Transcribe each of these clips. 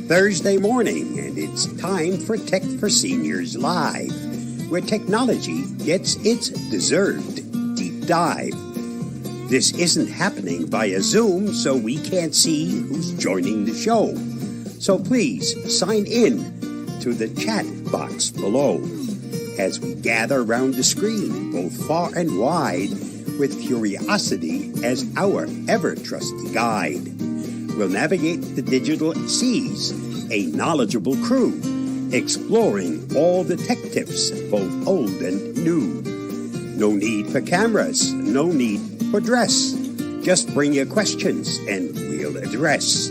Thursday morning, and it's time for Tech for Seniors Live, where technology gets its deserved deep dive. This isn't happening via Zoom, so we can't see who's joining the show. So please sign in to the chat box below as we gather around the screen, both far and wide, with curiosity as our ever-trusty guide. We'll navigate the digital seas, a knowledgeable crew, exploring all the tech tips, both old and new. No need for cameras, no need for dress. Just bring your questions and we'll address.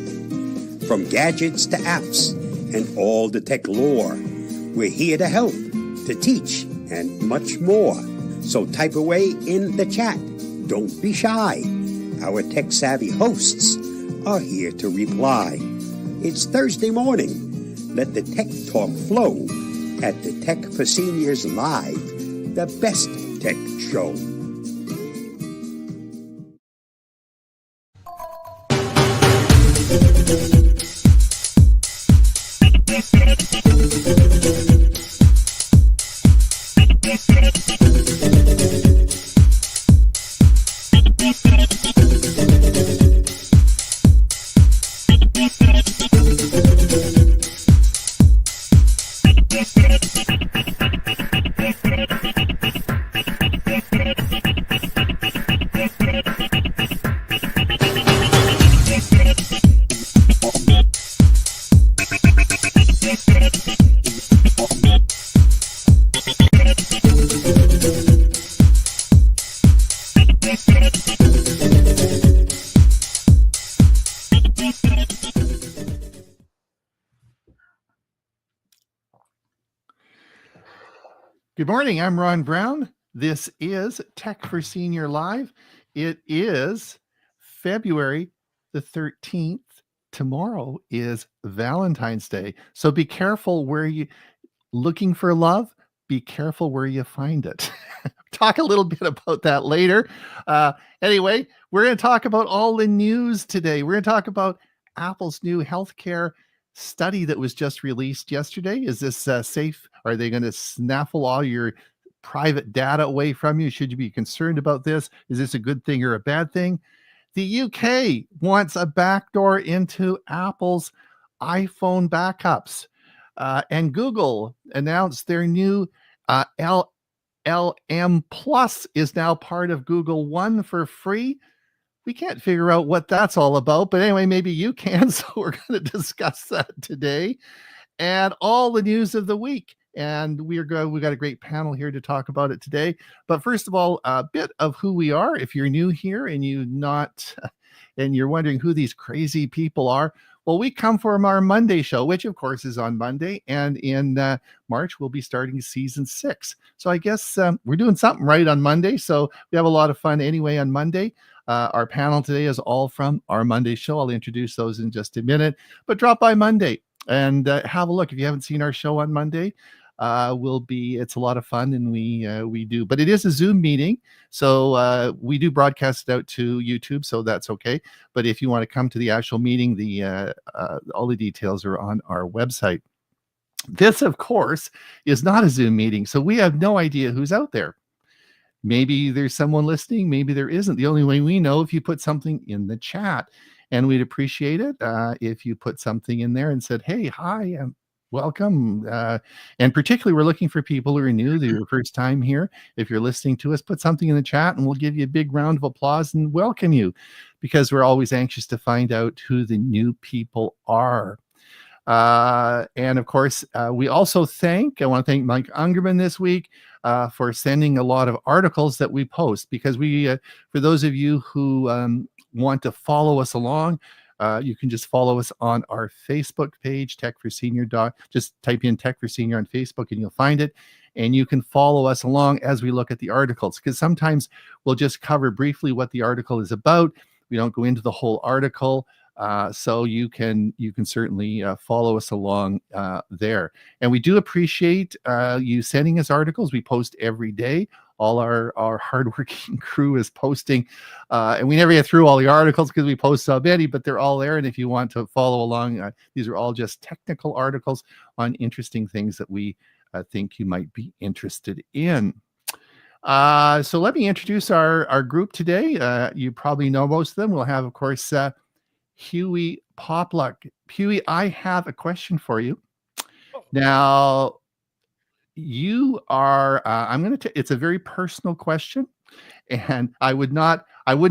From gadgets to apps and all the tech lore, we're here to help, to teach, and much more. So type away in the chat. Don't be shy. Our tech-savvy hosts are here to reply. It's Thursday morning. Let the tech talk flow at the Tech for Seniors Live, the best tech show. Good morning, I'm Ron Brown. This is Tech for Senior Live. It is February the 13th. Tomorrow is Valentine's Day. So be careful where you looking for love. Be careful where you find it. Talk a little bit about that later. Anyway, we're going to talk about all the news today. We're going to talk about Apple's new healthcare study that was just released yesterday. Is this safe? Are they going to snaffle all your private data away from you? Should you be concerned about this? Is this a good thing or a bad thing? The UK wants a backdoor into Apple's iPhone backups. And Google announced their new LLM Plus is now part of Google One for free. We can't figure out what that's all about, but anyway, maybe you can. So we're going to discuss that today and all the news of the week. And we got a great panel here to talk about it today. But first of all, a bit of who we are. If you're new here and you're wondering who these crazy people are, well, we come from our Monday show, which of course is on Monday. And in March, we'll be starting season 6. So I guess we're doing something right on Monday. So we have a lot of fun anyway on Monday. Our panel today is all from our Monday show. I'll introduce those in just a minute, but drop by Monday and have a look. If you haven't seen our show on Monday, it's a lot of fun, and we do, but it is a Zoom meeting. So we do broadcast it out to YouTube, so that's okay. But if you want to come to the actual meeting, all the details are on our website. This, of course, is not a Zoom meeting, so we have no idea who's out there. Maybe there's someone listening, maybe there isn't. The only way we know if you put something in the chat. and we'd appreciate it if you put something in there and said, hey, hi, welcome. And particularly, we're looking for people who are new, your first time here. If you're listening to us, put something in the chat and we'll give you a big round of applause and welcome you, because we're always anxious to find out who the new people are. And of course, I want to thank Mike Ungerman this week for sending a lot of articles that we post, because for those of you who want to follow us along, you can just follow us on our Facebook page, Tech for Senior. Just type in Tech for Senior on Facebook and you'll find it. And you can follow us along as we look at the articles, because sometimes we'll just cover briefly what the article is about. We don't go into the whole article. So you can certainly follow us along there. And we do appreciate you sending us articles. We post every day. All our hardworking crew is posting, and we never get through all the articles because we post so many, but they're all there. And if you want to follow along, these are all just technical articles on interesting things that we think you might be interested in. So let me introduce our group today. You probably know most of them. We'll have, of course, Hewie Poplock. Hewie, I have a question for you. Now, you are, it's a very personal question, and I wouldn't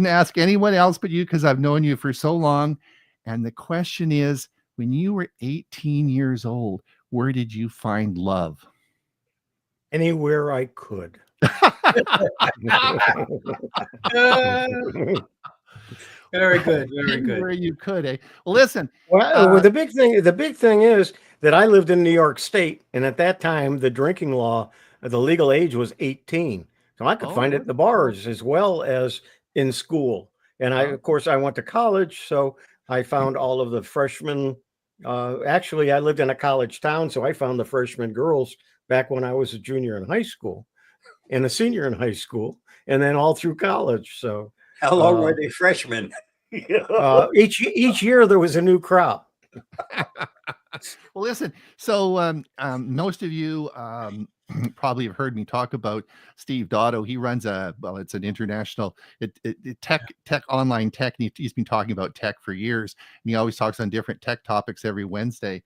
ask anyone else but you, because I've known you for so long. And the question is, when you were 18 years old, where did you find love? Anywhere I could. Very good. Very good. Where you could, eh? Well, listen. Well, the big thing is that I lived in New York State, and at that time, the drinking law, the legal age was 18. So I could find it in the bars as well as in school. And of course, I went to college, so I found all of the freshmen. Actually, I lived in a college town, so I found the freshman girls back when I was a junior in high school and a senior in high school, and then all through college. So how long were they freshmen? Each year there was a new crop. Well, listen, so most of you probably have heard me talk about Steve Dotto. He runs it's an international online tech. And he's been talking about tech for years, and he always talks on different tech topics every Wednesday.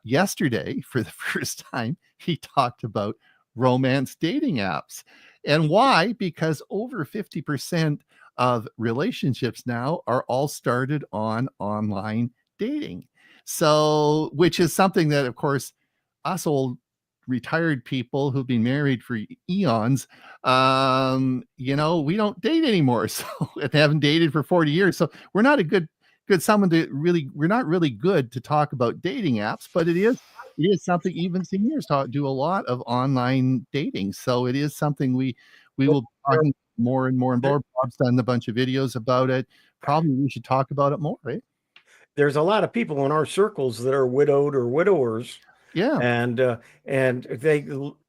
Yesterday, for the first time, he talked about romance dating apps. And why? Because over 50% of relationships now are all started on online dating. So, which is something that, of course, us old retired people who've been married for eons, we don't date anymore. So, and haven't dated for 40 years. So we're not a good someone to really, we're not really good to talk about dating apps, but it is something even seniors do a lot of online dating. So it is something we will be talking more and more and more. Bob's done a bunch of videos about it. Probably we should talk about it more, right? There's a lot of people in our circles that are widowed or widowers. Yeah. And they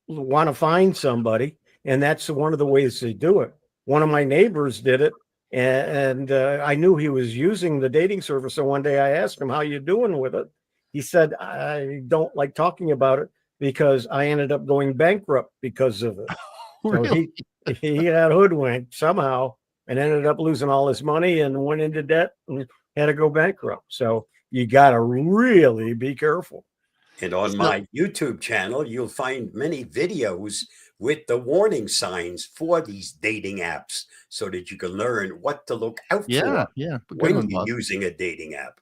want to find somebody, and that's one of the ways they do it. One of my neighbors did it, and I knew he was using the dating service. So one day I asked him, how you doing with it? He said, I don't like talking about it because I ended up going bankrupt because of it. Really? So he got hoodwinked somehow and ended up losing all his money and went into debt and had to go bankrupt. So you got to really be careful. And on my YouTube channel, you'll find many videos with the warning signs for these dating apps so that you can learn what to look out for when you're using a dating app.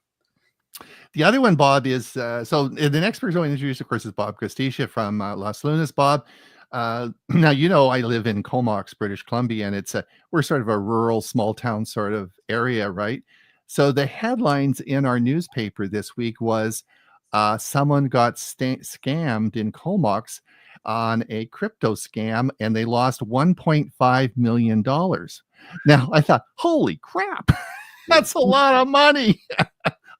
The other one, Bob, is so the next person I introduce, of course, is Bob Gostischa from Las Lunas. Bob, now I live in Comox, British Columbia, and we're sort of a rural, small town sort of area, right? So the headlines in our newspaper this week was someone got scammed in Comox on a crypto scam, and they lost $1.5 million. Now I thought, holy crap, that's a lot of money.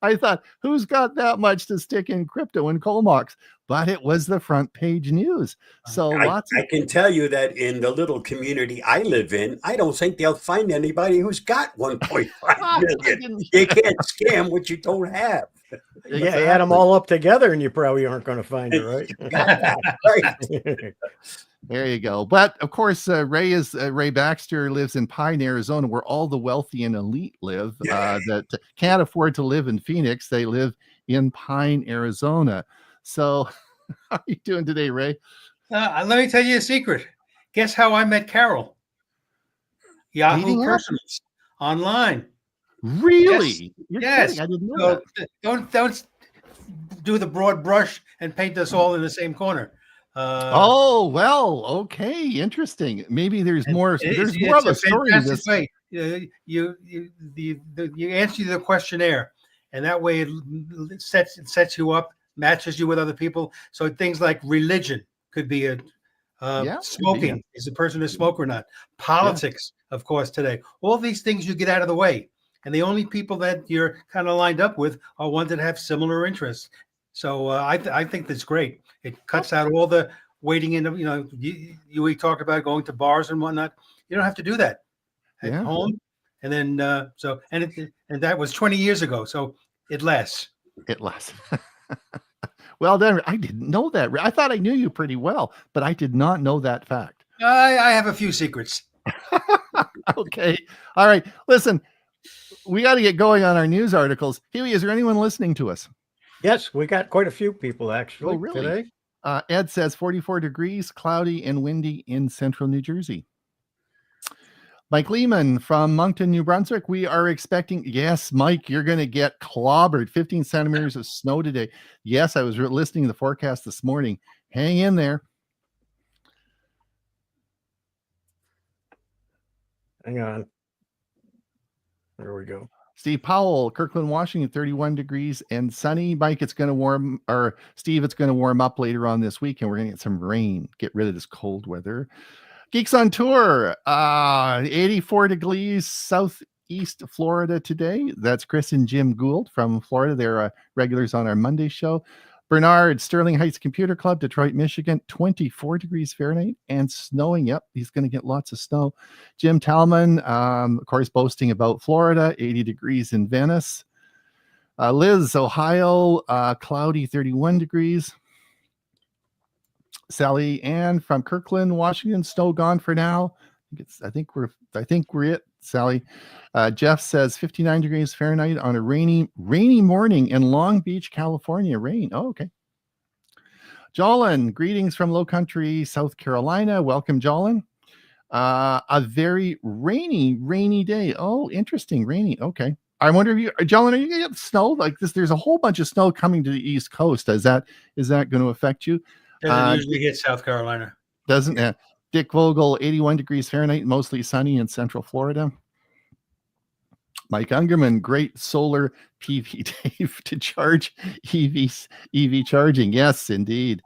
I thought, who's got that much to stick in crypto in Comox? But it was the front page news. So I can tell you that in the little community I live in, I don't think they'll find anybody who's got 1.5 million. You can't scam what you don't have. Exactly. Yeah, add them all up together and you probably aren't going to find it, right? Right. There you go. But of course, Ray Baxter lives in Pine, Arizona, where all the wealthy and elite live that can't afford to live in Phoenix. They live in Pine, Arizona. So how are you doing today, Ray? Let me tell you a secret. Guess how I met Carol? Yahoo Dating app? Personals online. Really? Yes. You're Yes. kidding. I didn't know that. Don't do the broad brush and paint us all in the same corner. Oh, well, okay, interesting. Maybe there's more. There's more of a story to this. Way. You answer the questionnaire, and that way it sets you up, matches you with other people. So things like religion could be a smoking. Is the person a smoker or not? Politics, of course, today. All these things you get out of the way, and the only people that you're kind of lined up with are ones that have similar interests. So I think that's great. It cuts out all the waiting in. We talk about going to bars and whatnot. You don't have to do that at home. And then and that was 20 years ago. So it lasts. It lasts. Well, then I didn't know that. I thought I knew you pretty well, but I did not know that fact. I have a few secrets. Okay. All right. Listen, we got to get going on our news articles. Hewie, is there anyone listening to us? Yes, we got quite a few people actually today. Ed says 44 degrees, cloudy and windy in central New Jersey. Mike Lehman from Moncton, New Brunswick. We are expecting, yes, Mike, you're going to get clobbered. 15 centimeters of snow today. Yes, I was listening to the forecast this morning. Hang in there. Hang on. There we go. Steve Powell, Kirkland, Washington, 31 degrees and sunny. Mike, it's going to warm, or Steve, it's going to warm up later on this week, and we're going to get some rain. Get rid of this cold weather. Geeks on Tour, 84 degrees southeast Florida today. That's Chris and Jim Gould from Florida. They're regulars on our Monday show. Bernard, Sterling Heights Computer Club, Detroit, Michigan, 24 degrees Fahrenheit and snowing. Yep, he's going to get lots of snow. Jim Talman, of course, boasting about Florida, 80 degrees in Venice. Liz, Ohio, cloudy, 31 degrees. Sally Ann from Kirkland, Washington, snow gone for now. I think we're it, Sally. Jeff says 59 degrees Fahrenheit on a rainy morning in Long Beach, California. Rain. Oh, okay. Jolin, greetings from Low Country, South Carolina. Welcome, Jolin. A very rainy day. Oh, interesting. Rainy. Okay. I wonder if Jolin, are you going to get snow like this? There's a whole bunch of snow coming to the East Coast. Is that going to affect you? Doesn't usually hit South Carolina. Doesn't. Dick Vogel, 81 degrees Fahrenheit, mostly sunny in Central Florida. Mike Ungerman, great solar PV day to charge EV charging. Yes, indeed.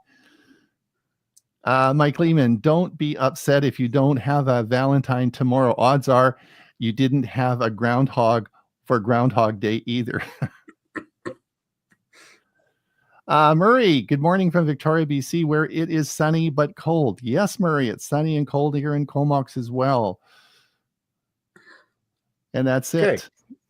Mike Lehman, don't be upset if you don't have a Valentine tomorrow. Odds are you didn't have a groundhog for Groundhog Day either. Murray, good morning from Victoria, BC, where it is sunny but cold. Yes, Murray, it's sunny and cold here in Comox as well. And that's it. Okay.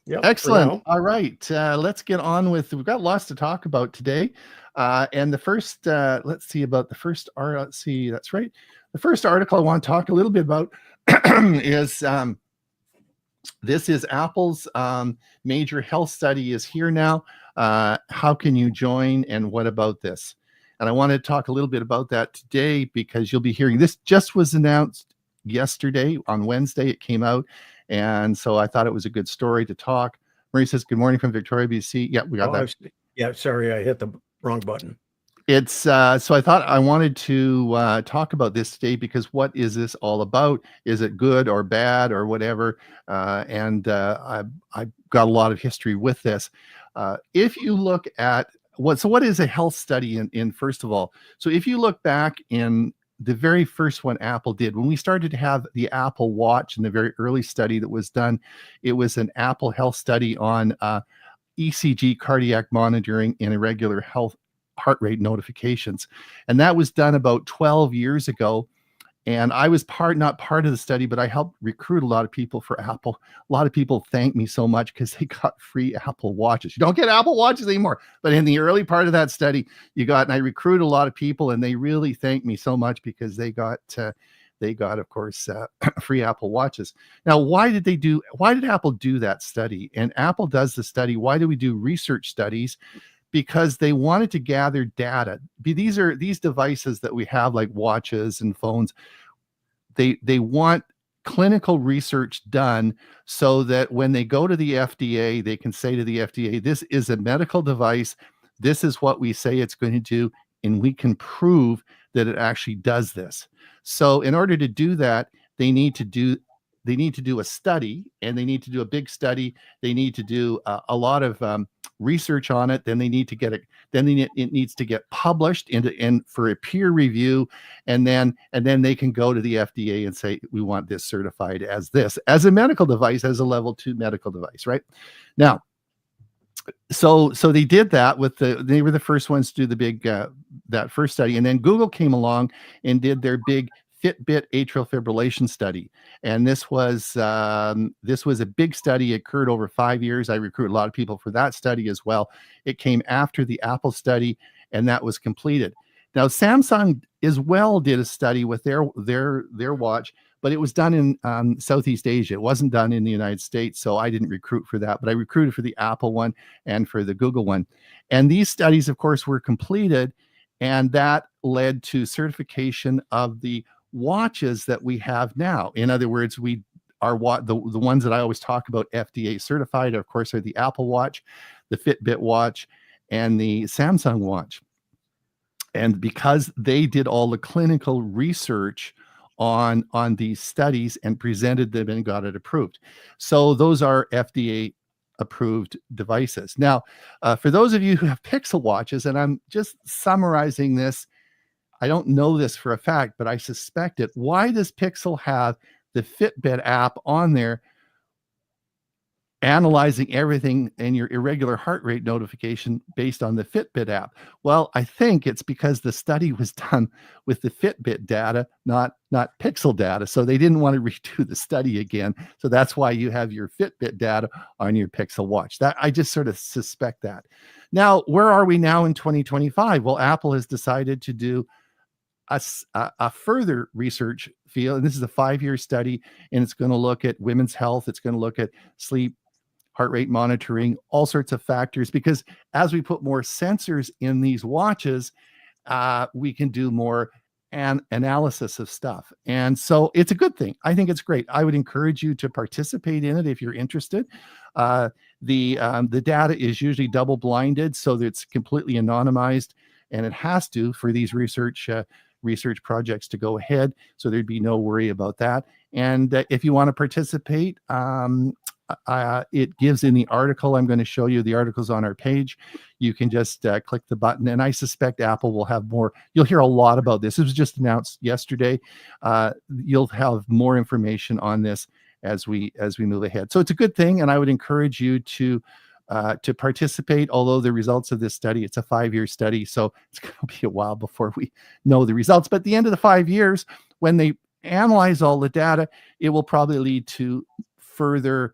Yep, excellent. All right, let's get on with. We've got lots to talk about today. And the first, let's see about the first. Let's see. That's right. The first article I want to talk a little bit about is. This is Apple's major health study is here now. How can you join, and what about this? And I want to talk a little bit about that today because you'll be hearing this. Just was announced yesterday on Wednesday. It came out, and so I thought it was a good story to talk. Marie says, "Good morning from Victoria, BC." Yeah, we got that. Yeah, sorry, I hit the wrong button. It's so I thought I wanted to talk about this today because what is this all about? Is it good or bad or whatever? And I've got a lot of history with this. If you look at what is a health study in first of all? So if you look back in the very first one Apple did, when we started to have the Apple Watch in the very early study that was done, it was an Apple health study on ECG cardiac monitoring and irregular heart rate notifications. And that was done about 12 years ago. And I was not part of the study, but I helped recruit a lot of people for Apple. A lot of people thanked me so much because they got free Apple Watches. You don't get Apple Watches anymore, but in the early part of that study, and I recruited a lot of people, and they really thanked me so much because they got, of course, free Apple Watches. Now, why did Apple do that study? And Apple does the study. Why do we do research studies? Because they wanted to gather data. These devices that we have, like watches and phones, they want clinical research done so that when they go to the FDA, they can say to the FDA, this is a medical device. This is what we say it's going to do, and we can prove that it actually does this. So in order to do that, they need to do a study, and they need to do a big study. They need to do a lot of research on it. Then they need to get it. Then it needs to get published for a peer review, and then they can go to the FDA and say, we want this certified as a medical device, as a level 2 medical device, right? Now, so they did that they were the first ones to do the big that first study, and then Google came along and did their big Fitbit atrial fibrillation study. And this was a big study. It occurred over 5 years. I recruited a lot of people for that study as well. It came after the Apple study, and that was completed. Now, Samsung as well did a study with their watch, but it was done in Southeast Asia. It wasn't done in the United States, so I didn't recruit for that, but I recruited for the Apple one and for the Google one. And these studies, of course, were completed, and that led to certification of the watches that we have now. In other words, the ones that I always talk about FDA certified, of course, are the Apple Watch, the Fitbit watch, and the Samsung watch. And because they did all the clinical research on these studies and presented them and got it approved. So those are FDA approved devices. Now, for those of you who have Pixel watches, and I'm just summarizing this, I don't know this for a fact, but I suspect it. Why does Pixel have the Fitbit app on there analyzing everything in your irregular heart rate notification based on the Fitbit app? Well, I think it's because the study was done with the Fitbit data, not Pixel data. So they didn't want to redo the study again. So that's why you have your Fitbit data on your Pixel watch. That I just sort of suspect that. Now, where are we now in 2025? Well, Apple has decided to do a further research field, and this is a 5-year study, and it's going to look at women's health. It's going to look at sleep, heart rate monitoring, all sorts of factors, because as we put more sensors in these watches, we can do more analysis of stuff. And so it's a good thing. I think it's great. I would encourage you to participate in it if you're interested. The data is usually double blinded, so that it's completely anonymized, and it has to for these research projects to go ahead. So there'd be no worry about that. And if you want to participate, it gives in the article. I'm going to show you the articles on our page. You can just click the button, and I suspect Apple will have more. You'll hear a lot about this. It was just announced yesterday. You'll have more information on this as we move ahead. So it's a good thing, and I would encourage you to participate. Although the results of this study, it's a 5-year study, so it's going to be a while before we know the results. But at the end of the 5 years, when they analyze all the data, it will probably lead to further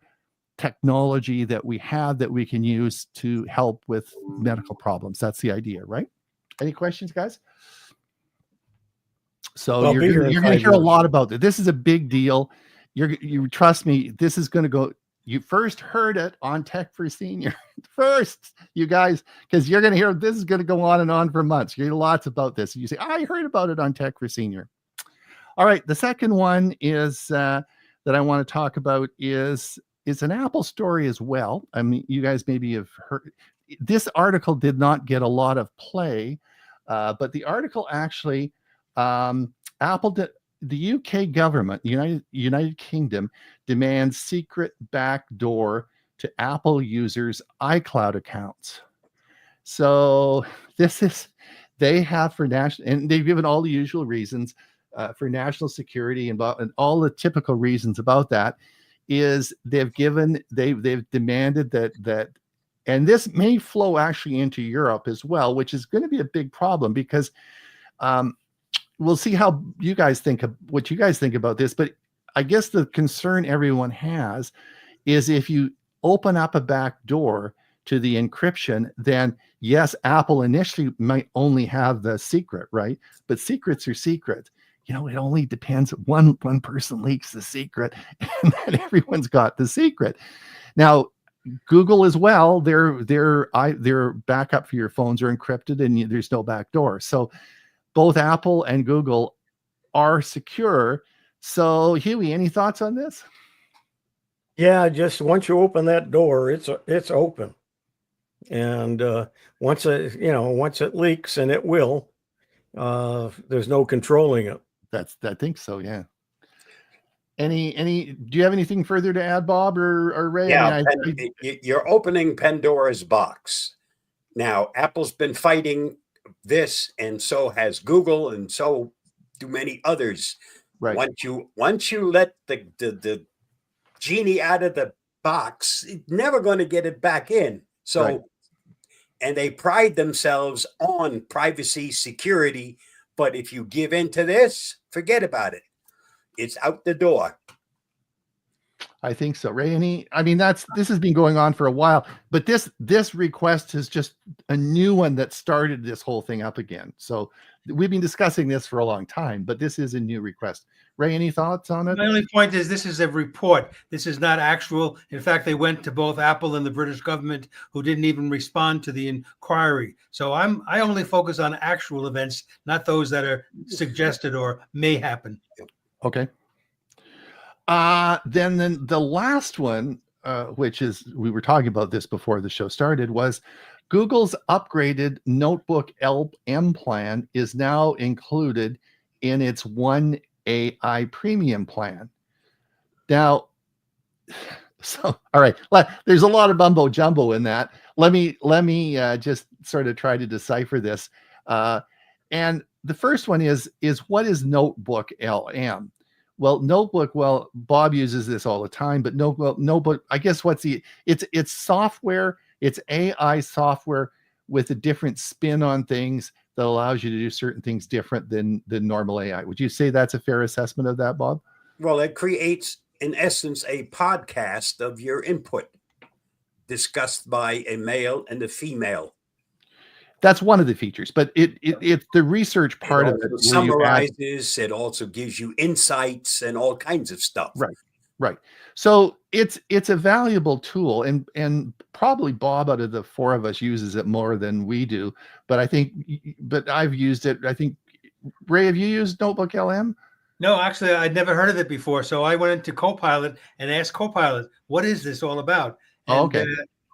technology that we have that we can use to help with medical problems. That's the idea, right? Any questions, guys? So you're going to hear a lot about it. This is a big deal. You trust me, this is going to go. You first heard it on Tech for Senior. First, you guys, because you're going to hear this is going to go on and on for months. You hear lots about this. You say, I heard about it on Tech for Senior. All right. The second one is that I want to talk about is an Apple story as well. I mean, you guys maybe have heard. This article did not get a lot of play, but the article actually, Apple did. The UK government, United Kingdom, demands secret backdoor to Apple users' iCloud accounts. So they have for national, and they've given all the usual reasons for national security and all the typical reasons about that. Is they've demanded that, and this may flow actually into Europe as well, which is going to be a big problem because we'll see how you guys think of what you guys think about this. But I guess the concern everyone has is if you open up a back door to the encryption, then yes, Apple initially might only have the secret, right? But secrets are secret. It only depends. One person leaks the secret, and then everyone's got the secret. Now, Google as well, their backup for your phones are encrypted, and there's no back door. So both Apple and Google are secure. So, Hewie, any thoughts on this? Yeah, just once you open that door, it's open, and once it leaks, and it will, there's no controlling it. I think so. Yeah. Do you have anything further to add, Bob or Ray? Yeah, you're opening Pandora's box. Now, Apple's been fighting this, and so has Google, and so do many others. Right. Once you let the genie out of the box, it's never going to get it back in. So, right. And they pride themselves on privacy, security, but if you give in to this, forget about it. It's out the door. I think so. Ray, this has been going on for a while, but this request is just a new one that started this whole thing up again. So we've been discussing this for a long time, but this is a new request. Ray, any thoughts on it? My only point is this is a report. This is not actual. In fact, they went to both Apple and the British government, who didn't even respond to the inquiry. So I only focus on actual events, not those that are suggested or may happen. Okay. Then the last one, which is, we were talking about this before the show started, was Google's upgraded Notebook LM plan is now included in its One AI premium plan. Now, so all right, there's a lot of mumbo jumbo in that. Let me just sort of try to decipher this. And the first one is what is Notebook LM? Well, Notebook, Bob uses this all the time, but Notebook, I guess it's software, it's AI software with a different spin on things that allows you to do certain things different than normal AI. Would you say that's a fair assessment of that, Bob? Well, it creates, in essence, a podcast of your input discussed by a male and a female. That's one of the features, but it's the research part of it. Summarizes, it also gives you insights and all kinds of stuff. Right. So it's a valuable tool, and probably Bob out of the four of us uses it more than we do. But I've used it. I think, Ray, have you used Notebook LM? No, actually, I'd nenever heard of it before. So I went into Copilot and asked Copilot, "What is this all about?" And, okay.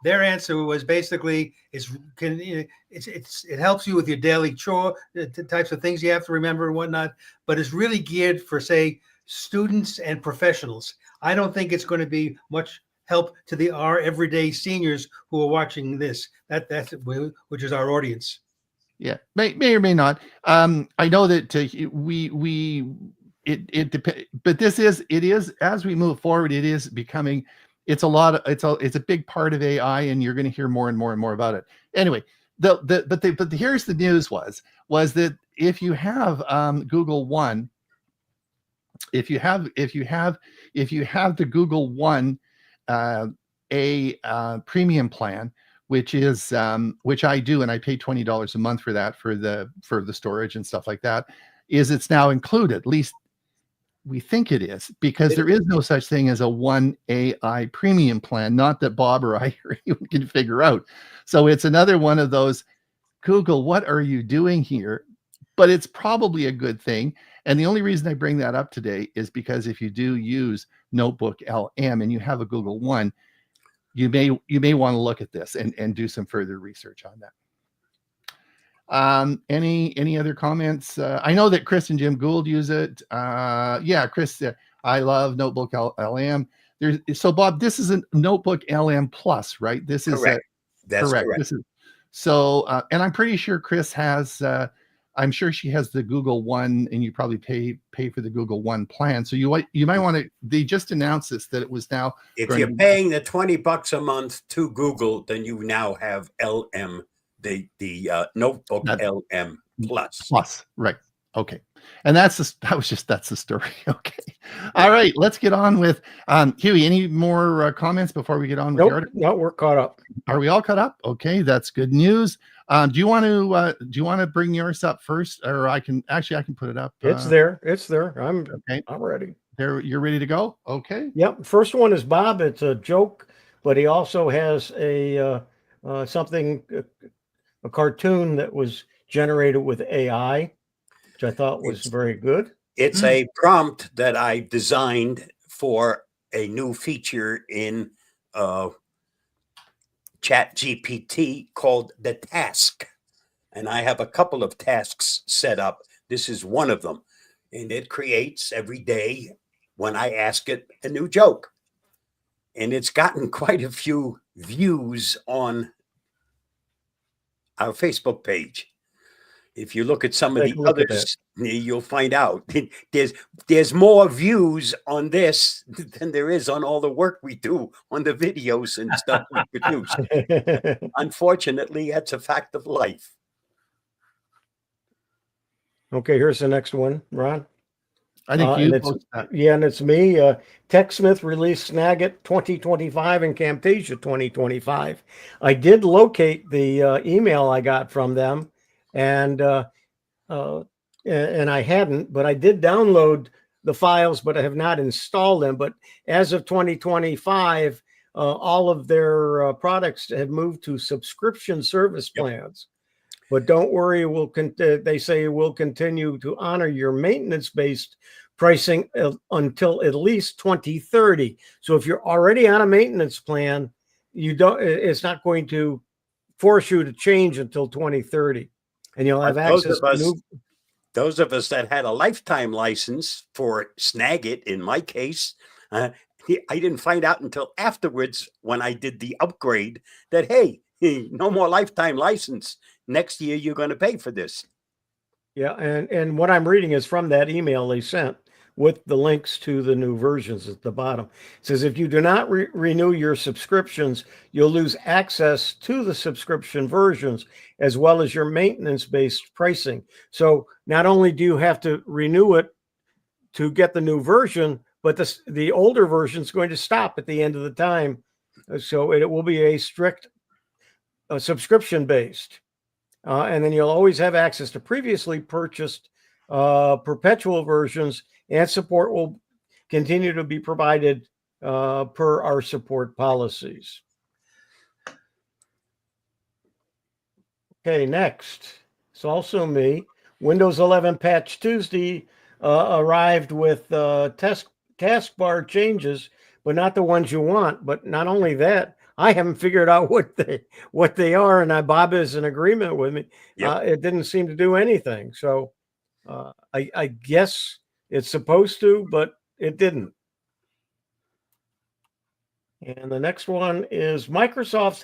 Their answer was basically it helps you with your daily chore, the types of things you have to remember and whatnot, but it's really geared for, say, students and professionals. I don't think it's going to be much help to our everyday seniors who are watching this. That's which is our audience. Yeah, may or may not. I know that it depends, but it is as we move forward, it is becoming. It's a big part of AI, and you're going to hear more and more and more about it. Anyway, here's the news was that if you have Google One, if you have the Google One premium plan, which I do, and I pay $20 a month for that for the storage and stuff like that, it's now included. At least we think it is, because there is no such thing as a One AI premium plan, not that Bob or I or anyone can figure out. So it's another one of those, Google, what are you doing here? But it's probably a good thing. And the only reason I bring that up today is because if you do use Notebook LM and you have a Google One, you may want to look at this and do some further research on that. Any other comments? I know that Chris and Jim Gould use it. Yeah, Chris, I love Notebook LM. So Bob, this is a Notebook LM Plus, right? This is correct. That's correct. This is so, and I'm pretty sure Chris has. I'm sure she has the Google One, and you probably pay for the Google One plan. So you might want to. They just announced this, that it was now. If you're paying the $20 a month to Google, then you now have LM. The Notebook LM Plus. Right. Okay. And that's the story. Okay. All right. Let's get on with Hewie. Any more comments before we get on with the article? No, we're caught up. Are we all caught up? Okay, that's good news. Do you want to bring yours up first, or I can put it up? It's there. I'm ready. There, you're ready to go. Okay. Yep. First one is Bob. It's a joke, but he also has a cartoon that was generated with AI, which I thought was very good. It's a prompt that I designed for a new feature in ChatGPT called the task. And I have a couple of tasks set up. This is one of them. And it creates every day when I ask it a new joke. And it's gotten quite a few views on our Facebook page. If you look at some of the others, you'll find out there's more views on this than there is on all the work we do on the videos and stuff we produce. Unfortunately, that's a fact of life. Okay, here's the next one, Ron. I think and it's me. TechSmith released Snagit 2025 and Camtasia 2025. I did locate the email I got from them, and I hadn't, but I did download the files, but I have not installed them. But as of 2025, all of their products have moved to subscription service plans. But don't worry, they say we'll continue to honor your maintenance-based pricing until at least 2030. So if you're already on a maintenance plan, it's not going to force you to change until 2030, and you'll have access to those of us that had a lifetime license for Snagit, in my case, I didn't find out until afterwards when I did the upgrade that, hey, no more lifetime license. Next year, you're going to pay for this. Yeah, and what I'm reading is from that email they sent with the links to the new versions at the bottom. It says, if you do not renew your subscriptions, you'll lose access to the subscription versions as well as your maintenance-based pricing. So not only do you have to renew it to get the new version, but the older version is going to stop at the end of the time. So it will be a strict subscription-based. And then you'll always have access to previously purchased perpetual versions, and support will continue to be provided per our support policies. Okay, next. It's also me. Windows 11 Patch Tuesday arrived with taskbar changes, but not the ones you want. But not only that, I haven't figured out what they are, and Bob is in agreement with me. Yep. It didn't seem to do anything. So I guess it's supposed to, but it didn't. And the next one is Microsoft's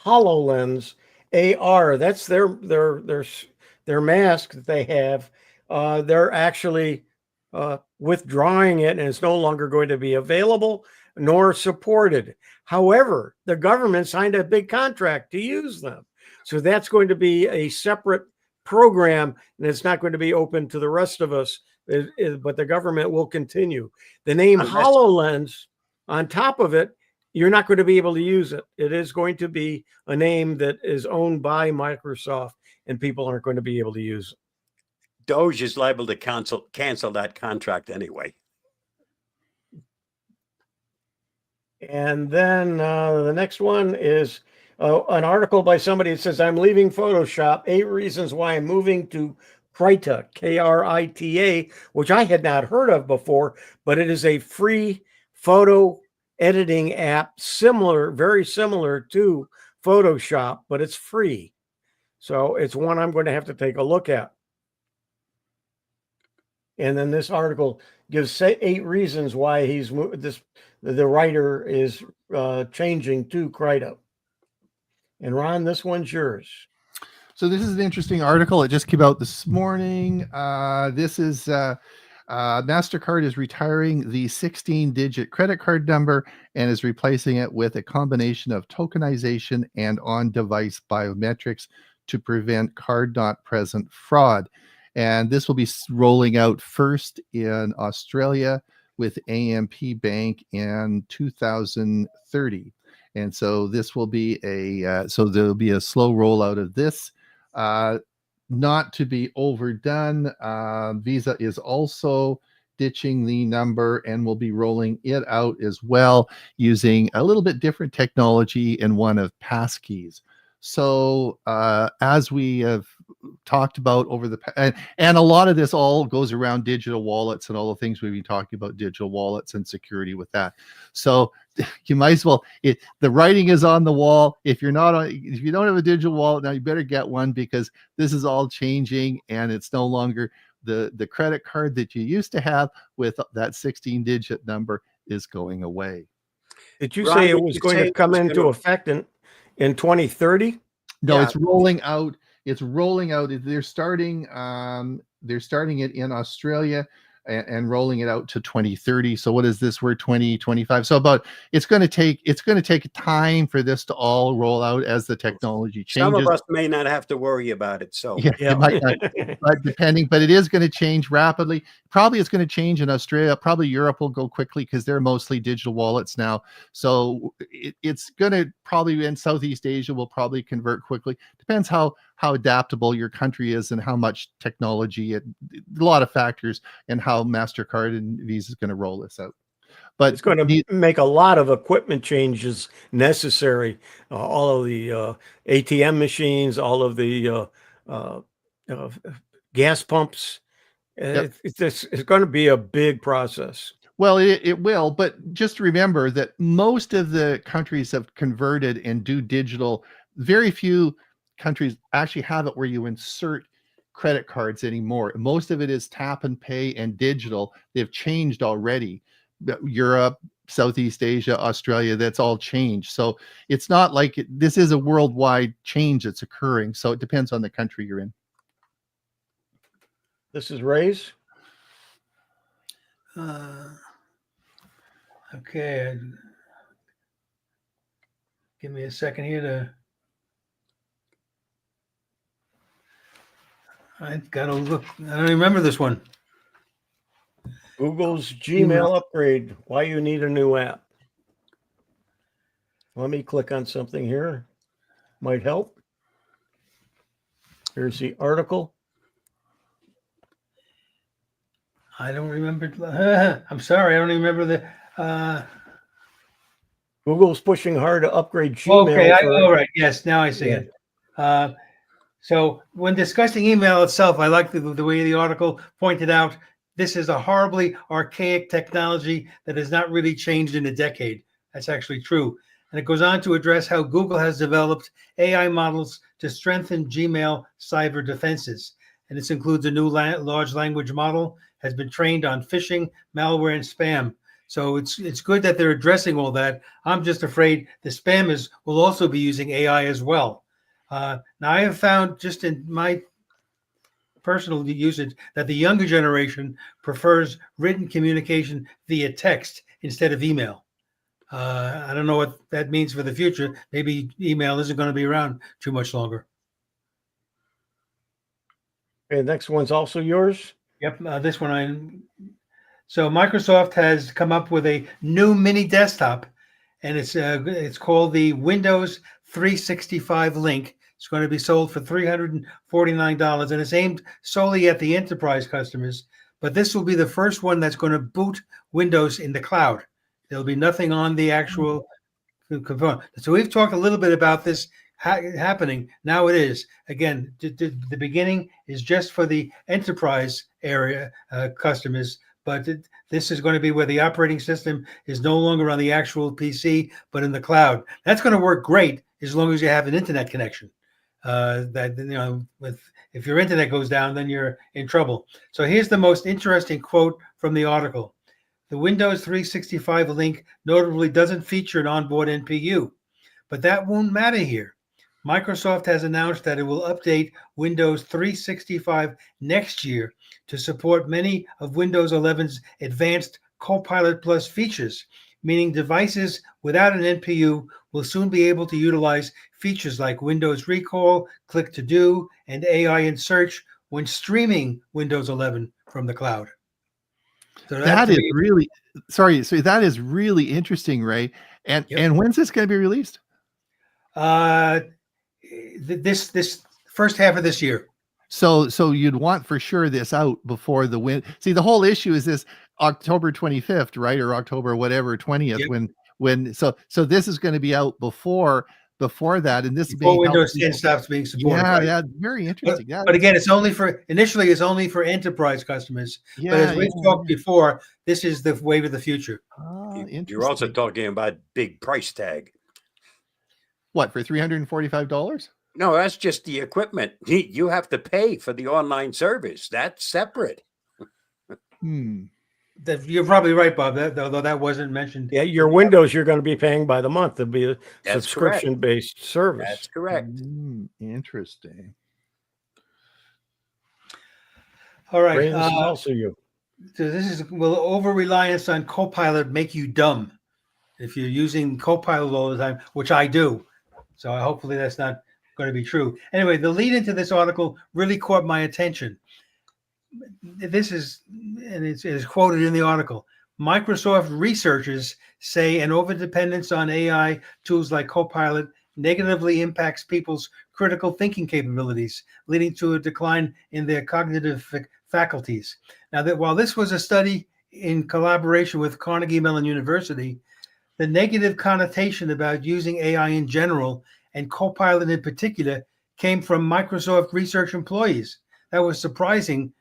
HoloLens AR. That's their mask that they have. They're actually withdrawing it, and it's no longer going to be available nor supported. However, the government signed a big contract to use them. So that's going to be a separate program, and it's not going to be open to the rest of us, but the government will continue. The name HoloLens, on top of it, you're not going to be able to use it. It is going to be a name that is owned by Microsoft, and people aren't going to be able to use it. Doge is liable to cancel that contract anyway. And then the next one is an article by somebody that says, I'm leaving Photoshop, 8 reasons why I'm moving to Krita, Krita, which I had not heard of before, but it is a free photo editing app, very similar to Photoshop, but it's free. So it's one I'm going to have to take a look at. And then this article gives 8 reasons why the writer is changing to Krita. And Ron, this one's yours. So this is an interesting article. It just came out this morning. This is MasterCard is retiring the 16-digit credit card number and is replacing it with a combination of tokenization and on-device biometrics to prevent card-not-present fraud. And this will be rolling out first in Australia with AMP Bank in 2030. And so this will be so there'll be a slow rollout of this, not to be overdone. Visa is also ditching the number and will be rolling it out as well using a little bit different technology and one of passkeys. So as we have talked about over the and a lot of this all goes around digital wallets and all the things we've been talking about, digital wallets and security with that. So you might as well, the writing is on the wall. If you don't have a digital wallet now, you better get one, because this is all changing, and it's no longer the credit card that you used to have with that 16-digit number is going away. Did you say it was going to come into effect in 2030? No, yeah. It's rolling out. It's rolling out. They're starting it in Australia and rolling it out to 2030. So what is this? We're 2025. So it's going to take time for this to all roll out as the technology changes. Some of us may not have to worry about it. So yeah. It might not, but it is going to change rapidly. Probably it's going to change in Australia. Probably Europe will go quickly because they're mostly digital wallets now. So it's going to probably, in Southeast Asia, will probably convert quickly. Depends how adaptable your country is and how much technology, a lot of factors, and how MasterCard and Visa is going to roll this out. But it's going to make a lot of equipment changes necessary. All of the ATM machines, all of the gas pumps. Yep. It's going to be a big process. Well, it will, but just remember that most of the countries have converted and do digital. Very few countries actually have it where you insert credit cards anymore. Most of it is tap and pay and digital. They've changed already. Europe, Southeast Asia, Australia, that's all changed. So it's not like this is a worldwide change that's occurring. So it depends on the country you're in. This is Ray's. Okay. Give me a second here to. I gotta look. I don't remember this one. Google's Gmail upgrade. Why you need a new app? Let me click on something here. Might help. Here's the article. I don't remember. I'm sorry. I don't even remember the. Google's pushing hard to upgrade Gmail. Okay. All right. Yes. Now I see it. So when discussing email itself, I like the way the article pointed out, this is a horribly archaic technology that has not really changed in a decade. That's actually true. And it goes on to address how Google has developed AI models to strengthen Gmail cyber defenses. And this includes a new large language model, has been trained on phishing, malware, and spam. So it's good that they're addressing all that. I'm just afraid the spammers will also be using AI as well. Now, I have found just in my personal usage that the younger generation prefers written communication via text instead of email. I don't know what that means for the future. Maybe email isn't going to be around too much longer. Okay, next one's also yours. Yep, this one So Microsoft has come up with a new mini desktop, and it's called the Windows 365 Link. It's going to be sold for $349, and it's aimed solely at the enterprise customers. But this will be the first one that's going to boot Windows in the cloud. There'll be nothing on the actual component. So we've talked a little bit about this happening. Now it is. Again, the beginning is just for the enterprise area customers, but this is going to be where the operating system is no longer on the actual PC, but in the cloud. That's going to work great as long as you have an internet connection. If your internet goes down, then you're in trouble. So here's the most interesting quote from the article. The Windows 365 Link notably doesn't feature an onboard NPU, but that won't matter here. Microsoft has announced that it will update Windows 365 next year to support many of Windows 11's advanced Copilot Plus features, meaning devices without an NPU will soon be able to utilize features like Windows Recall, Click to Do, and AI in Search when streaming Windows 11 from the cloud. So that is really so that is really interesting, Ray. And when's this going to be released? This first half of this year. So you'd want for sure this out before the win. See, the whole issue is this October 25th, right? Or October, whatever, 20th, so this is going to be out before that. And this before Windows 10 stops being supported. Yeah, right? Yeah, very interesting. But again, it's only for enterprise customers. But as we've talked before, this is the wave of the future. You're also talking about big price tag. What, for $345? No, that's just the equipment. You have to pay for the online service. That's separate. You're probably right, Bob, although that wasn't mentioned. Yeah, your Windows, you're going to be paying by the month. It'll be a subscription-based service. That's correct. Interesting. All right. Ray, this is also you. So will over-reliance on Copilot make you dumb? If you're using Copilot all the time, which I do. So hopefully that's not going to be true. Anyway, the lead into this article really caught my attention. This is, and it is quoted in the article, Microsoft researchers say an overdependence on AI tools like Copilot negatively impacts people's critical thinking capabilities, leading to a decline in their cognitive faculties. Now, while this was a study in collaboration with Carnegie Mellon University, the negative connotation about using AI in general and Copilot in particular came from Microsoft research employees. That was surprising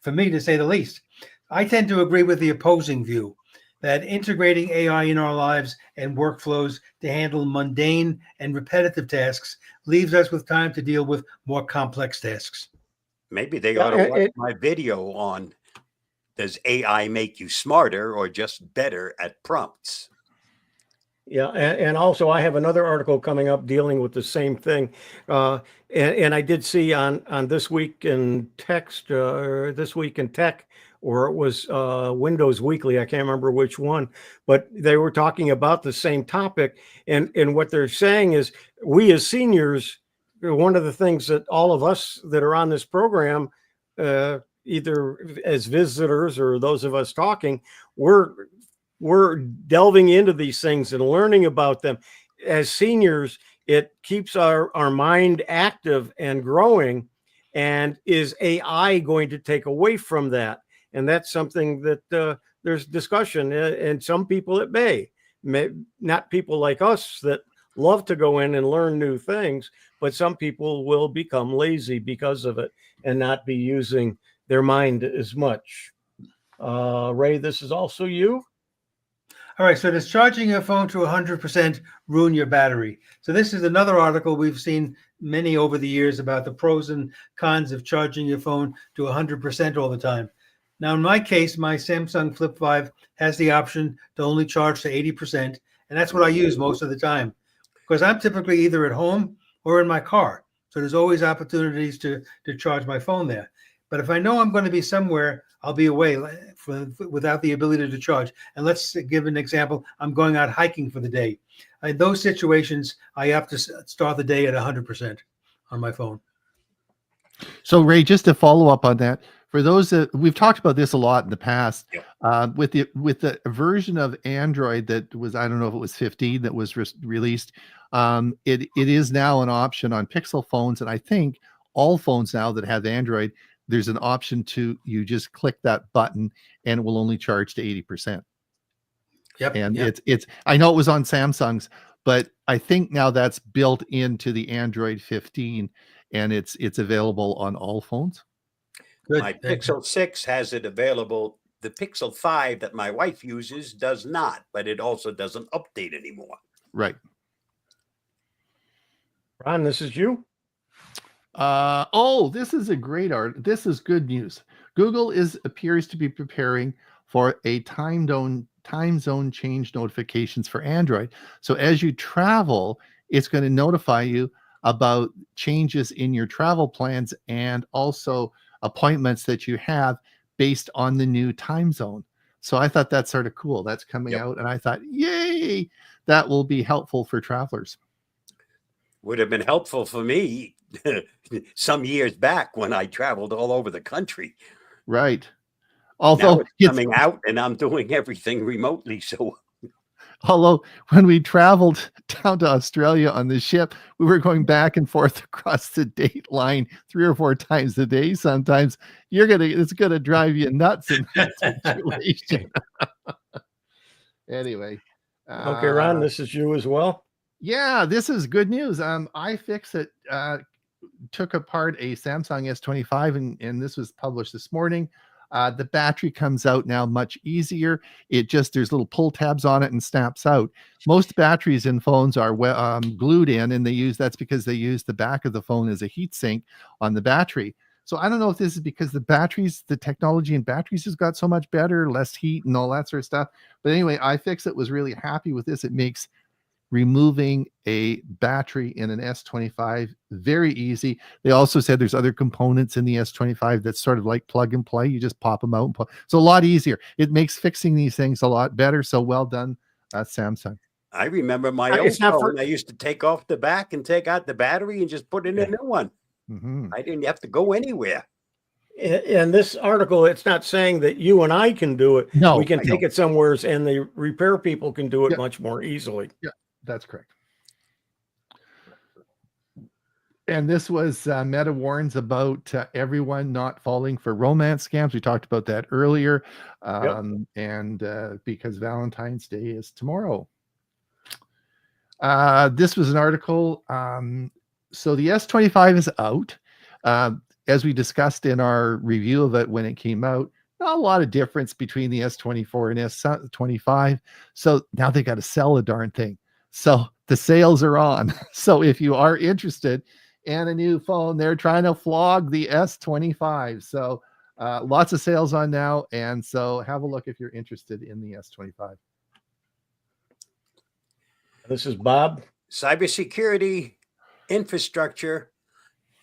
for me, to say the least. I tend to agree with the opposing view that integrating AI in our lives and workflows to handle mundane and repetitive tasks leaves us with time to deal with more complex tasks. Maybe they ought to watch my video on, does AI make you smarter or just better at prompts? Yeah, and also I have another article coming up dealing with the same thing, and I did see on This Week in Text, or This Week in Tech, or it was Windows Weekly, I can't remember which one, but they were talking about the same topic, and what they're saying is we as seniors, one of the things that all of us that are on this program, either as visitors or those of us talking, we're delving into these things and learning about them. As seniors, it keeps our mind active and growing. And is AI going to take away from that? And that's something that there's discussion. And some people it may not people like us that love to go in and learn new things, but some people will become lazy because of it and not be using their mind as much. Ray, this is also you. All right, so does charging your phone to 100% ruin your battery? So this is another article we've seen many over the years about the pros and cons of charging your phone to 100% all the time. Now, in my case, my Samsung Flip 5 has the option to only charge to 80%, and that's what I use most of the time because I'm typically either at home or in my car. So there's always opportunities to charge my phone there. But if I know I'm going to be somewhere, I'll be away without the ability to charge. And let's give an example. I'm going out hiking for the day. In those situations, I have to start the day at 100% on my phone. So, Ray, just to follow up on that, for those that we've talked about this a lot in the past, with the version of Android that was, I don't know if it was 15 that was released, it is now an option on Pixel phones, and I think all phones now that have Android, there's an option to you just click that button and it will only charge to 80%. Yep. And it's I know it was on Samsung's, but I think now that's built into the Android 15 and it's available on all phones. Good. My Pixel 6 has it available. The Pixel 5 that my wife uses does not, but it also doesn't update anymore. Right. Ron, this is you. This is a great art. This is good news. Google appears to be preparing for a time zone change notifications for Android. So as you travel, it's going to notify you about changes in your travel plans and also appointments that you have based on the new time zone. So I thought that's sort of cool. That's coming out, and I thought, yay, that will be helpful for travelers. Would have been helpful for me some years back when I traveled all over the country. Right. Now Although it's coming out and I'm doing everything remotely. So although when we traveled down to Australia on the ship, we were going back and forth across the date line 3 or 4 times a day. Sometimes it's gonna drive you nuts in that situation. Anyway. Okay, Ron, this is you as well. Yeah, this is good news. iFixit took apart a Samsung S25 and this was published this morning. The battery comes out now much easier. There's little pull tabs on it and snaps out. Most batteries in phones are glued in, and that's because they use the back of the phone as a heat sink on the battery. So I don't know if this is because the technology in batteries has got so much better, less heat and all that sort of stuff. But anyway, iFixit was really happy with this. It makes removing a battery in an S25 very easy. They also said there's other components in the S25 that's sort of like plug and play. You just pop them out and so a lot easier. It makes fixing these things a lot better. So well done, Samsung. I remember my old phone. I used to take off the back and take out the battery and just put in a new one. I didn't have to go anywhere. In this article, it's not saying that you and I can do it. No, we can take it somewhere, and the repair people can do it much more easily. Yeah, that's correct. And this was Meta warns about everyone not falling for romance scams. We talked about that earlier. And because Valentine's Day is tomorrow. This was an article. So the S25 is out. As we discussed in our review of it when it came out, not a lot of difference between the S24 and S25. So now they got to sell a darn thing. So the sales are on. So if you are interested in a new phone, they're trying to flog the S25. So lots of sales on now. And so have a look if you're interested in the S25. This is Bob. Cybersecurity infrastructure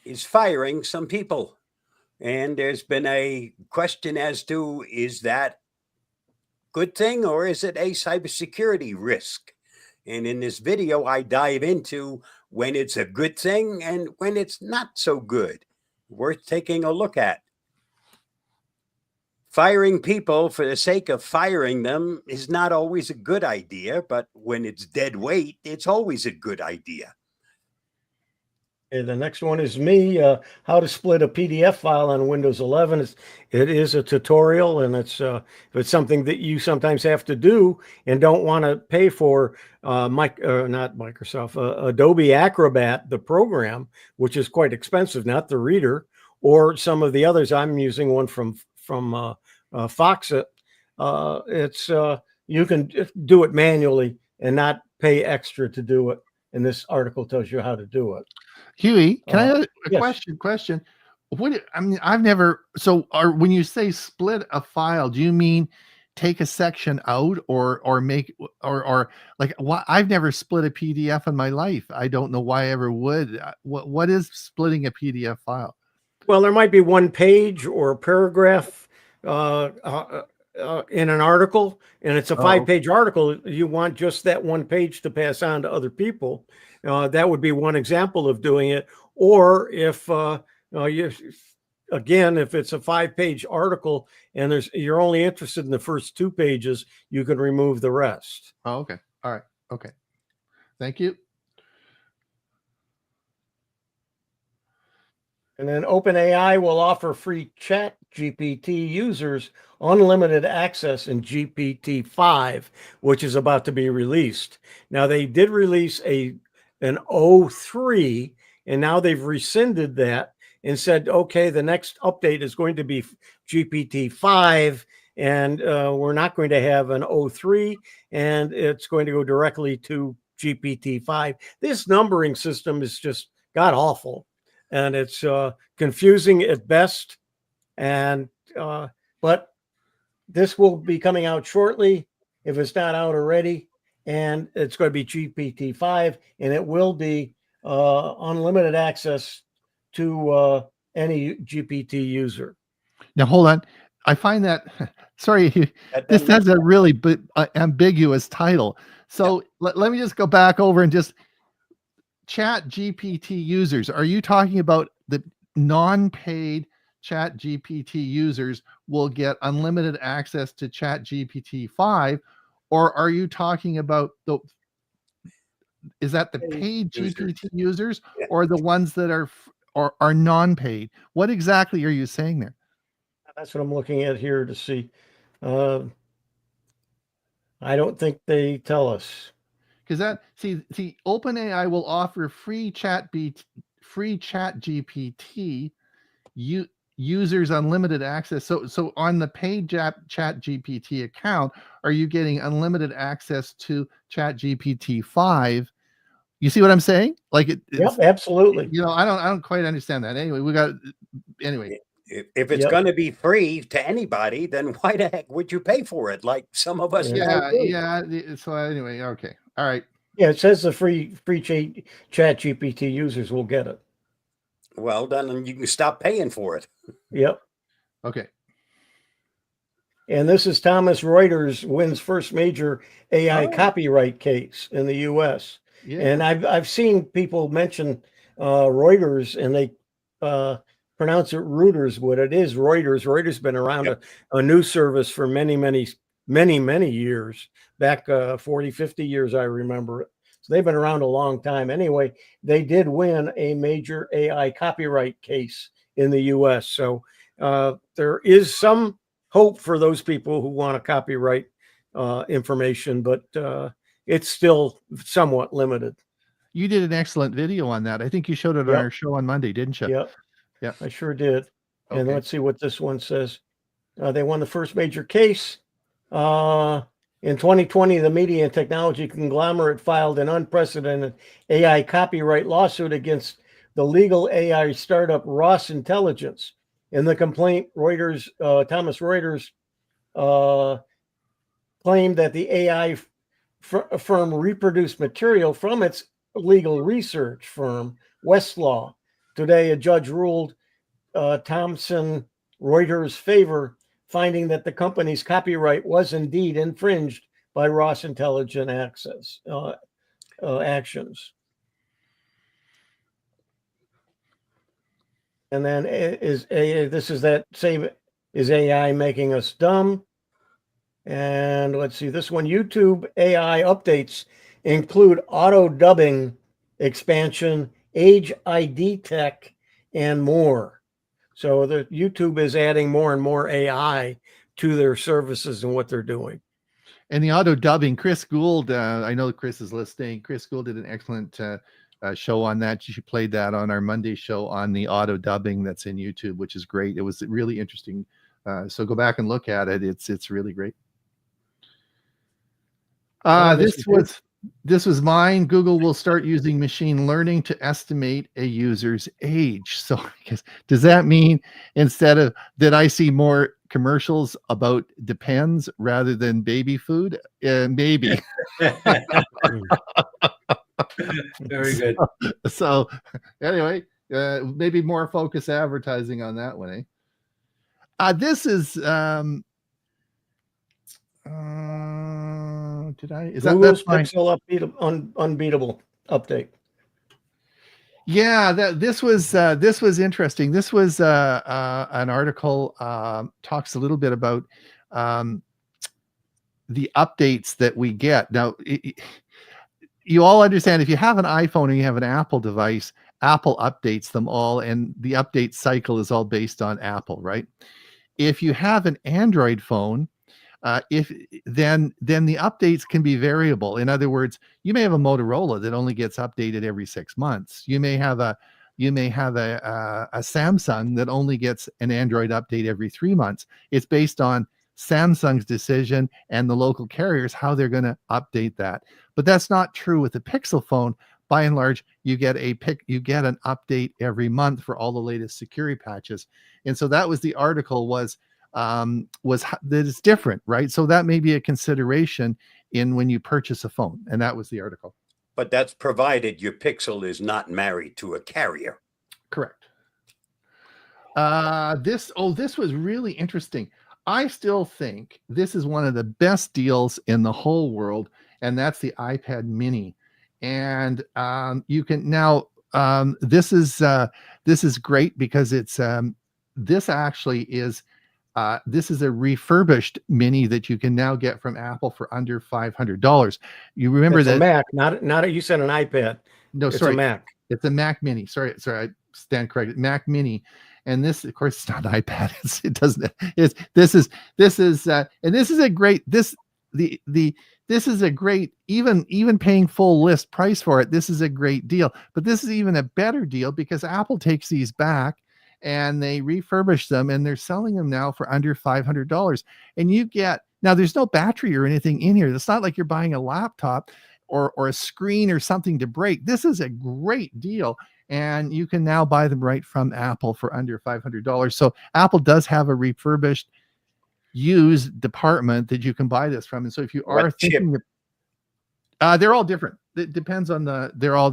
is firing some people. And there's been a question as to, is that good thing or is it a cybersecurity risk? And in this video, I dive into when it's a good thing and when it's not so good. Worth taking a look at. Firing people for the sake of firing them is not always a good idea, but when it's dead weight, it's always a good idea. Okay, the next one is me, how to split a PDF file on Windows 11. It is a tutorial, and it's something that you sometimes have to do and don't want to pay for. Not Microsoft, Adobe Acrobat, the program, which is quite expensive, not the reader, or some of the others. I'm using one from Foxit. You can do it manually and not pay extra to do it. And this article tells you how to do it. Huey, can I have a question? I've never, when you say split a file, do you mean take a section out or like what? I've never split a PDF in my life. I don't know why I ever would. What is splitting a PDF file? Well, there might be one page or a paragraph in an article, and it's a 5-page article. You want just that one page to pass on to other people. That would be one example of doing it. Or if if it's a 5-page article and you're only interested in the first 2 pages, you can remove the rest. Oh, okay. All right. Okay. Thank you. And then OpenAI will offer free Chat GPT users unlimited access in GPT-5, which is about to be released. Now, they did release an 03, and now they've rescinded that and said, okay, the next update is going to be GPT-5, and we're not going to have an 03, and it's going to go directly to GPT-5. This numbering system is just god awful. And it's confusing at best. And but this will be coming out shortly if it's not out already. And it's going to be GPT-5, and it will be unlimited access to any GPT user. Now, hold on. I find that, sorry, this has a really ambiguous title. So let me just go back over and just Chat GPT users, are you talking about the non-paid Chat GPT users will get unlimited access to Chat GPT 5, or are you talking about is that the paid GPT users or the ones that are non-paid? What exactly are you saying there? That's what I'm looking at here to see. I don't think they tell us. Because OpenAI will offer free Chat GPT users unlimited access. So on the paid Chat GPT account, are you getting unlimited access to Chat GPT 5? You see what I'm saying? Like Yep, absolutely. I don't quite understand that. Anyway. If it's going to be free to anybody, then why the heck would you pay for it? Like some of us. Yeah. So anyway, okay, all right. Yeah, it says the free Chat GPT users will get it. Well, then you can stop paying for it. Yep. Okay. And this is Thomas Reuters wins first major AI copyright case in the U.S. Yeah. And I've seen people mention Reuters, and they pronounce it Reuters, but it is Reuters. Reuters been around a news service for many years, back 40, 50 years, I remember it. So they've been around a long time. Anyway, they did win a major AI copyright case in the U.S. So there is some hope for those people who want to copyright information, but it's still somewhat limited. You did an excellent video on that. I think you showed it on our show on Monday, didn't you? Yep. Yeah, I sure did. Okay. And let's see what this one says. They won the first major case. In 2020, the media and technology conglomerate filed an unprecedented AI copyright lawsuit against the legal AI startup Ross Intelligence. In the complaint, Thomas Reuters claimed that the AI firm reproduced material from its legal research firm, Westlaw. Today, a judge ruled Thomson Reuters' favor, finding that the company's copyright was indeed infringed by Ross Intelligent actions. And then is AI making us dumb? And let's see, this one, YouTube AI updates include auto dubbing expansion, age ID tech, and more. So the YouTube is adding more and more AI to their services and what they're doing. And the auto dubbing, Chris Gould, I know Chris is listening. Chris Gould did an excellent show on that. She played that on our Monday show on the auto dubbing that's in YouTube, which is great. It was really interesting. So go back and look at it. It's really great. This was mine. Google will start using machine learning to estimate a user's age. So does that mean instead of that I see more commercials about depends rather than baby food? Maybe. Very good. So anyway, maybe more focus advertising on that one, eh? This is Google's Pixel unbeatable update? Yeah, this was interesting. This was an article talks a little bit about the updates that we get. Now, you all understand if you have an iPhone and you have an Apple device, Apple updates them all, and the update cycle is all based on Apple, right? If you have an Android phone, then the updates can be variable. In other words, you may have a Motorola that only gets updated every 6 months. You may have a Samsung that only gets an Android update every 3 months. It's based on Samsung's decision and the local carriers how they're going to update that. But that's not true with the Pixel phone. By and large, you get an update every month for all the latest security patches. And so that was the article was that it's different, right? So that may be a consideration in when you purchase a phone, and that was the article. But that's provided your Pixel is not married to a carrier. Correct. This was really interesting. I still think this is one of the best deals in the whole world, and that's the iPad Mini. And you can now, this is great because it's, this actually is, this is a refurbished Mini that you can now get from Apple for under $500. You remember It's that? a Mac, not you said an iPad. No, It's sorry, a Mac. it's a Mac Mini. Sorry, I stand corrected. Mac Mini, and this, of course, it's not an iPad. It doesn't. This is and this is a great this is a great, even paying full list price for it. This is a great deal, but this is even a better deal because Apple takes these back and they refurbish them and they're selling them now for under $500. And you get, now there's no battery or anything in here. It's not like you're buying a laptop or a screen or something to break. This is a great deal. And you can now buy them right from Apple for under $500. So Apple does have a refurbished used department that you can buy this from. And so if you are thinking of, they're all different. It depends on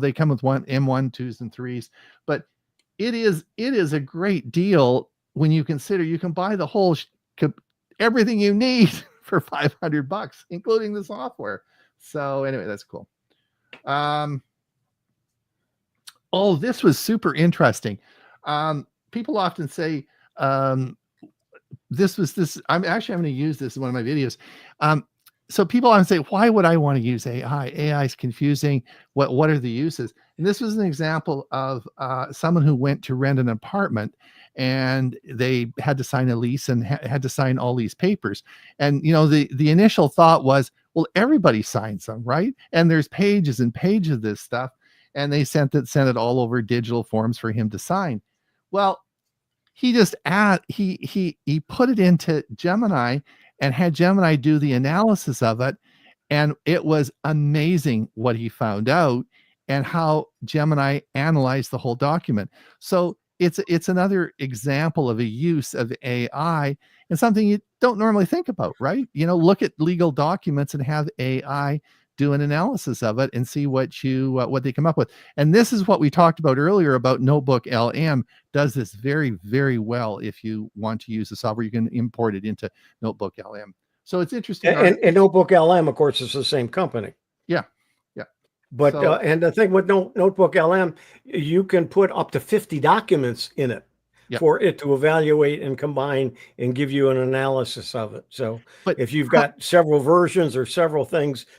they come with one M1, 2s, and 3s, but it is a great deal when you consider you can buy the whole everything you need for $500, including the software. So anyway, that's cool. Oh, this was super interesting. People often say, I'm going to use this in one of my videos. So people often say, why would I want to use AI? AI is confusing. What are the uses? And this was an example of someone who went to rent an apartment and they had to sign a lease and had to sign all these papers. And, the initial thought was, well, everybody signs them, right? And there's pages and pages of this stuff. And they sent it all over digital forms for him to sign. Well, he just he put it into Gemini and had Gemini do the analysis of it. And it was amazing what he found out and how Gemini analyzed the whole document. So it's another example of a use of AI and something you don't normally think about, right? Look at legal documents and have AI do an analysis of it and see what they come up with. And this is what we talked about earlier about Notebook LM does this very, very well. If you want to use the software, you can import it into Notebook LM. So it's interesting. And Notebook LM, of course, is the same company. Yeah. But and the thing with Notebook LM, you can put up to 50 documents in it for it to evaluate and combine and give you an analysis of it. So if you've got several versions or several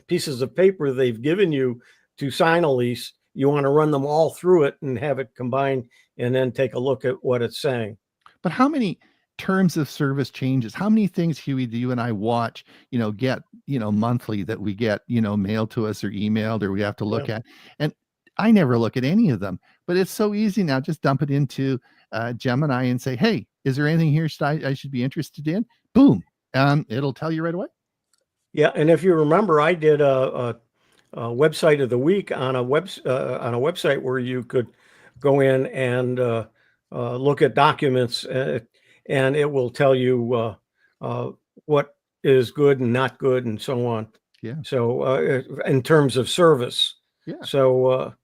pieces of paper they've given you to sign a lease, you want to run them all through it and have it combined and then take a look at what it's saying. But how many terms of service changes, how many things, Hewie, do you and I watch, get, monthly that we get, mailed to us or emailed or we have to look at? And I never look at any of them, but it's so easy now. Just dump it into Gemini and say, hey, is there anything here I should be interested in? Boom. It'll tell you right away. Yeah. And if you remember, I did a website of the week on a website where you could go in and look at documents and it will tell you what is good and not good and so on. Yeah. So in terms of service. Yeah. So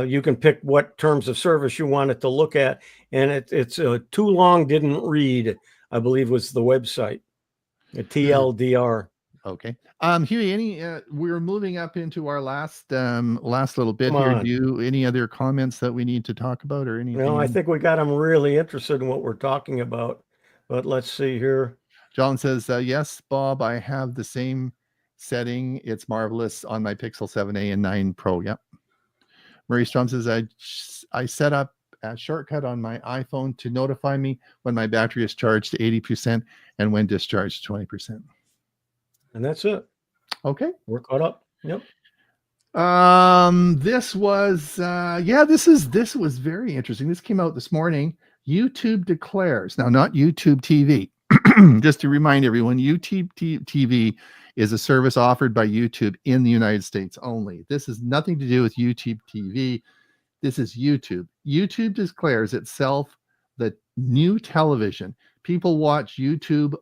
you can pick what terms of service you want it to look at. And it's too long didn't read, I believe was the website. TLDR. Okay. Hewie, we're moving up into our last little bit here. Do you any other comments that we need to talk about or anything? No, I think we got them really interested in what we're talking about. But let's see here. John says, yes, Bob, I have the same setting. It's marvelous on my Pixel 7a and 9 Pro. Yep. Marie Strom says, I set up a shortcut on my iPhone to notify me when my battery is charged to 80% and when discharged to 20%. And that's it. Okay. We're caught up. Yep. This was this was very interesting. This came out this morning. YouTube declares, now not YouTube TV. Just to remind everyone, YouTube TV is a service offered by YouTube in the United States only. This has nothing to do with YouTube TV. This is YouTube. YouTube declares itself the new television. People watch YouTube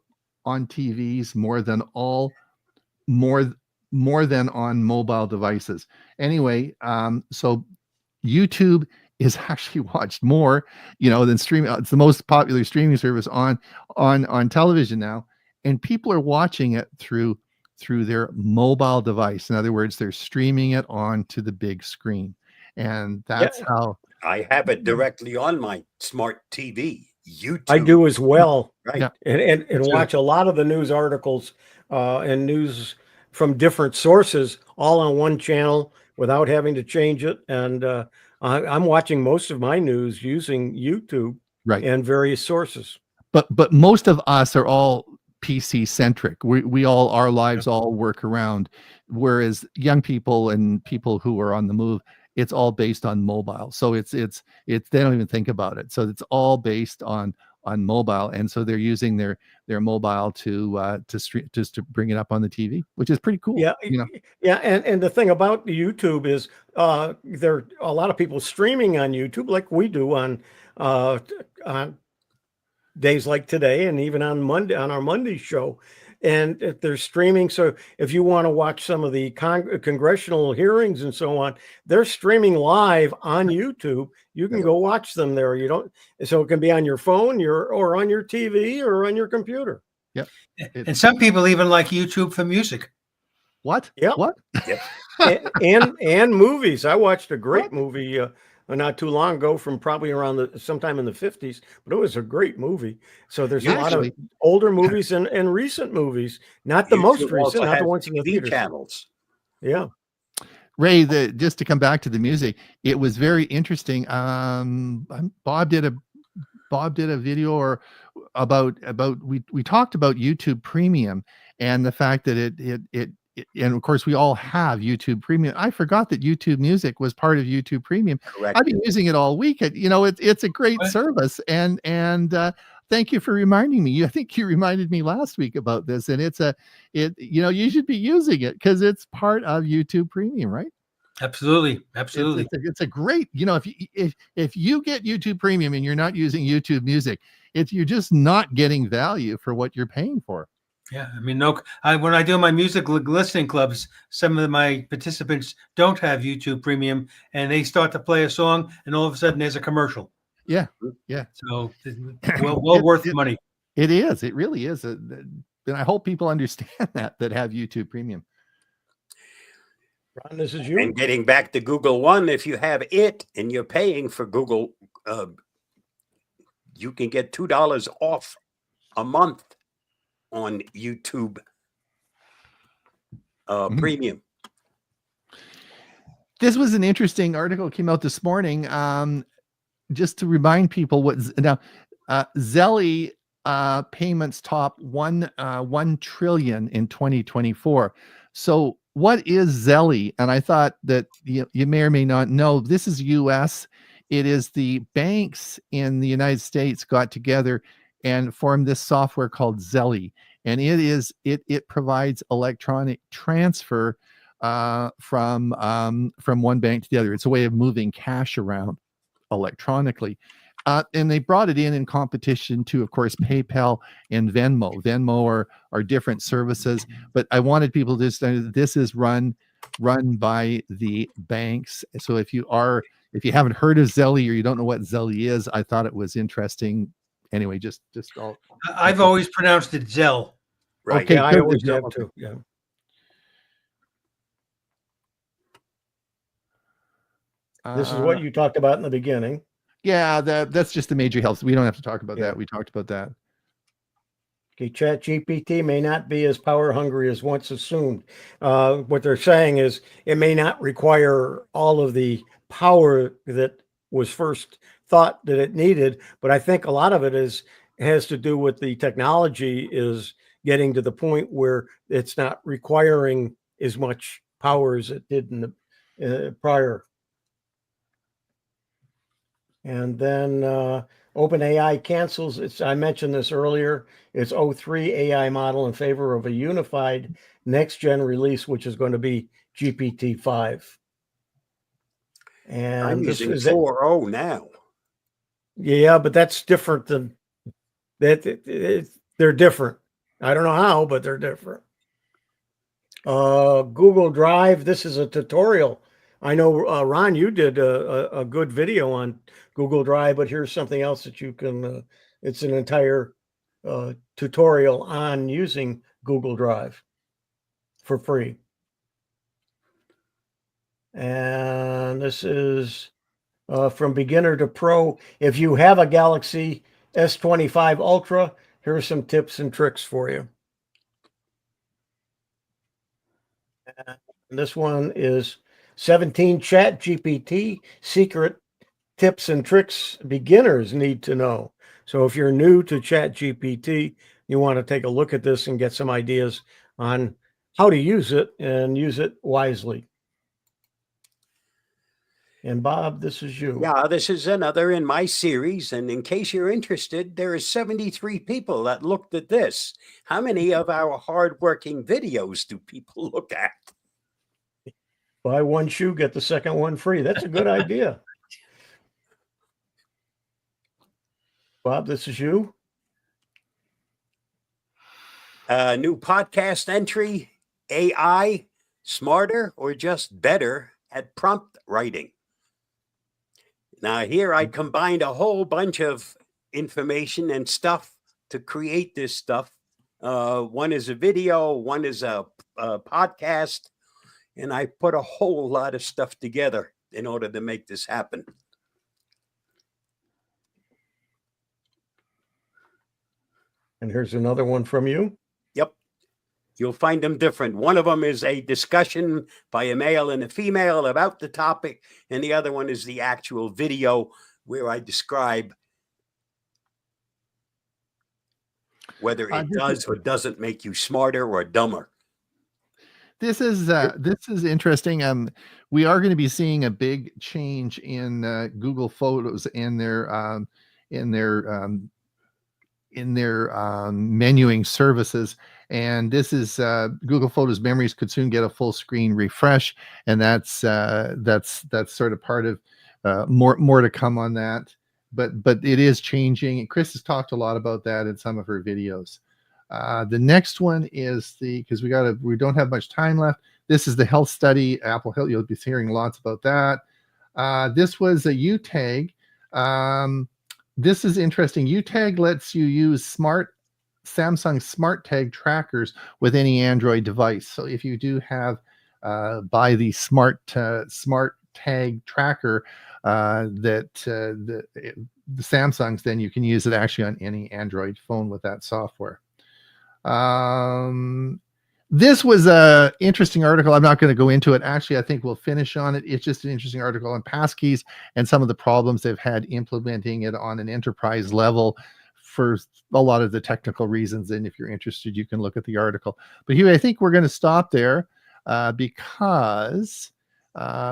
on TVs more than on mobile devices. Anyway, so YouTube is actually watched more, than streaming. It's the most popular streaming service on television now, and people are watching it through through their mobile device. In other words, they're streaming it onto the big screen. And that's how I have it directly on my smart TV. YouTube. I do as well. Right. Yeah. And watch a lot of the news articles and news from different sources all on one channel without having to change it. And I'm watching most of my news using YouTube and various sources. But most of us are all PC centric. We all, our lives all work around, whereas young people and people who are on the move, it's all based on mobile. So it's they don't even think about it. So it's all based on mobile, and so they're using their mobile to stream, just to bring it up on the TV, which is pretty cool. Yeah, yeah, and the thing about YouTube is there are a lot of people streaming on YouTube like we do on days like today, and even on Monday on our Monday show. And if they're streaming, so if you want to watch some of the congressional hearings and so on, they're streaming live on YouTube. You can go watch them there. You don't, so it can be on your phone, or on your TV, or on your computer. Yep. And some people even like YouTube for music. What? Yeah. What? and movies. I watched a great movie not too long ago, from probably around sometime in the 50s, but it was a great movie. So there's a lot of older movies and recent movies, not the most recent, not the ones in the theater channels. Yeah. Ray, just to come back to the music, it was very interesting. Bob did a video about we talked about YouTube Premium and the fact that it and of course we all have YouTube Premium. I forgot that YouTube Music was part of YouTube Premium. Correct. I've been using it all week. It's a great service, and thank you for reminding me. I think you reminded me last week about this, and you should be using it because it's part of YouTube Premium, right? Absolutely. It's a great, if you get YouTube Premium and you're not using YouTube Music, you're just not getting value for what you're paying for. Yeah, I mean, when I do my music listening clubs, some of my participants don't have YouTube Premium, and they start to play a song, and all of a sudden there's a commercial. Yeah. So, well worth the money. It is. It really is. And I hope people understand that have YouTube Premium. Ron, this is you. And getting back to Google One, if you have it and you're paying for Google, you can get $2 off a month on YouTube Premium. This was an interesting article that came out this morning. Just to remind people Zelly payments top 1 trillion in 2024. So what is Zelly? And I thought that you may or may not know, this is US. It is the banks in the United States got together and formed this software called Zelly, and it provides electronic transfer from one bank to the other. It's a way of moving cash around electronically, and they brought it in competition to, of course, PayPal and Venmo. Venmo are different services, but I wanted people to understand this is run by the banks. So if you haven't heard of Zelly or you don't know what Zelly is, I thought it was interesting. Anyway, just all. I've always pronounced it Zell. Right. Okay, I always have too. Yeah. This is what you talked about in the beginning. Yeah, that's just the major health. We don't have to talk about that. We talked about that. Okay, ChatGPT may not be as power hungry as once assumed. What they're saying is it may not require all of the power that was first thought that it needed, but I think a lot of it has to do with the technology is getting to the point where it's not requiring as much power as it did in the prior. And then OpenAI cancels I mentioned this earlier, its O3 AI model in favor of a unified next-gen release, which is going to be GPT-5. And I'm using 4.0 now. Yeah, but that's different than that. They're different. I don't know how, but they're different. Google Drive. This is a tutorial. I know, Ron, you did a good video on Google Drive, but here's something else that you can. It's an entire tutorial on using Google Drive. for free. And this is from beginner to pro. If you have a Galaxy S25 Ultra, here are some tips and tricks for you. And this one is 17 Chat GPT secret tips and tricks beginners need to know. So if you're new to Chat GPT, you want to take a look at this and get some ideas on how to use it and use it wisely. And Bob, this is you. Yeah, this is another in my series. And in case you're interested, there are 73 people that looked at this. How many of our hardworking videos do people look at? Buy one shoe, get the second one free. That's a good idea. Bob, this is you. New podcast entry, AI, smarter or just better at prompt writing. Now here I combined a whole bunch of information and stuff to create this stuff. One is a video, one is a podcast, and I put a whole lot of stuff together in order to make this happen. And here's another one from you. Yep. You'll find them different. One of them is a discussion by a male and a female about the topic, and the other one is the actual video where I describe whether it does or doesn't make you smarter or dumber. This is interesting. We are going to be seeing a big change in Google Photos and their menuing services. And this is Google Photos memories could soon get a full screen refresh, and that's sort of part of more to come on that. But it is changing. Chris has talked a lot about that in some of her videos. The next one is because we don't have much time left. This is the health study, Apple Health. You'll be hearing lots about that. This was a UTag. This is interesting. UTag lets you use Samsung Smart Tag trackers with any Android device. So if you do have buy the Smart Tag tracker the Samsungs, then you can use it actually on any Android phone with that software. This was a interesting article. I'm not going to go into it. Actually, I think we'll finish on it. It's just an interesting article on passkeys and some of the problems they've had implementing it on an enterprise level for a lot of the technical reasons. And if you're interested, you can look at the article. But Hewie, I think we're going to stop there because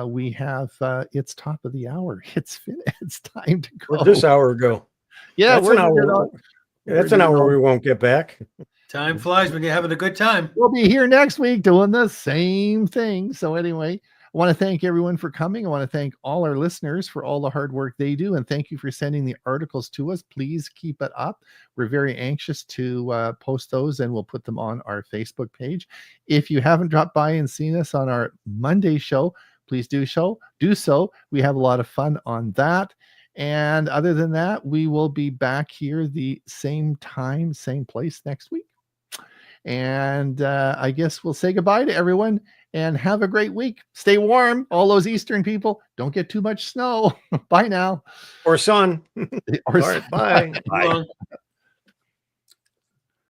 we have it's top of the hour. It's time to go. Where'd this hour go? Yeah, that's an hour we won't get back. Time flies when you're having a good time. We'll be here next week doing the same thing. So anyway, I want to thank everyone for coming. I want to thank all our listeners for all the hard work they do. And thank you for sending the articles to us. Please keep it up. We're very anxious to post those, and we'll put them on our Facebook page. If you haven't dropped by and seen us on our Monday show, please do so. We have a lot of fun on that. And other than that, we will be back here the same time, same place next week. And I guess we'll say goodbye to everyone and have a great week. Stay warm. All those Eastern people, don't get too much snow. Bye now. Or sun. Or All right, bye. Bye.